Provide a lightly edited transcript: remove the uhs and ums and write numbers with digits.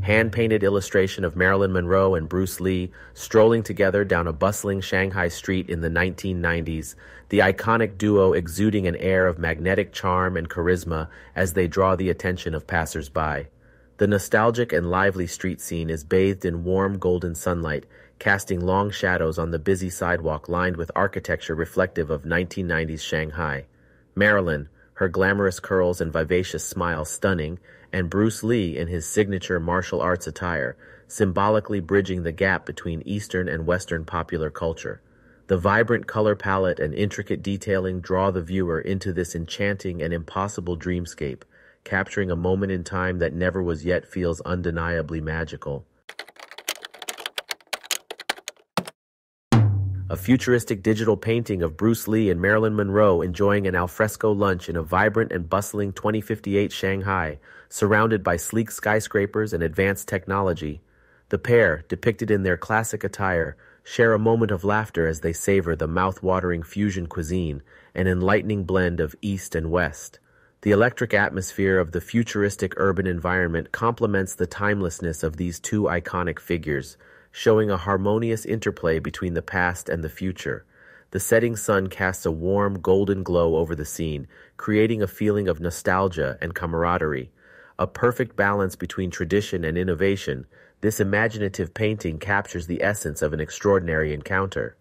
hand-painted illustration of Marilyn Monroe and Bruce Lee strolling together down a bustling Shanghai street in the 1990s, the iconic duo exuding an air of magnetic charm and charisma as they draw the attention of passersby. The nostalgic and lively street scene is bathed in warm golden sunlight, casting long shadows on the busy sidewalk lined with architecture reflective of 1990s Shanghai. Marilyn, her glamorous curls and vivacious smile stunning, and Bruce Lee in his signature martial arts attire, symbolically bridging the gap between Eastern and Western popular culture. The vibrant color palette and intricate detailing draw the viewer into this enchanting and impossible dreamscape, capturing a moment in time that never was yet feels undeniably magical. A futuristic digital painting of Bruce Lee and Marilyn Monroe enjoying an alfresco lunch in a vibrant and bustling 2058 Shanghai, surrounded by sleek skyscrapers and advanced technology. The pair, depicted in their classic attire, share a moment of laughter as they savor the mouth-watering fusion cuisine, an enlightening blend of East and West. The electric atmosphere of the futuristic urban environment complements the timelessness of these two iconic figures, showing a harmonious interplay between the past and the future. The setting sun casts a warm, golden glow over the scene, creating a feeling of nostalgia and camaraderie. A perfect balance between tradition and innovation, this imaginative painting captures the essence of an extraordinary encounter.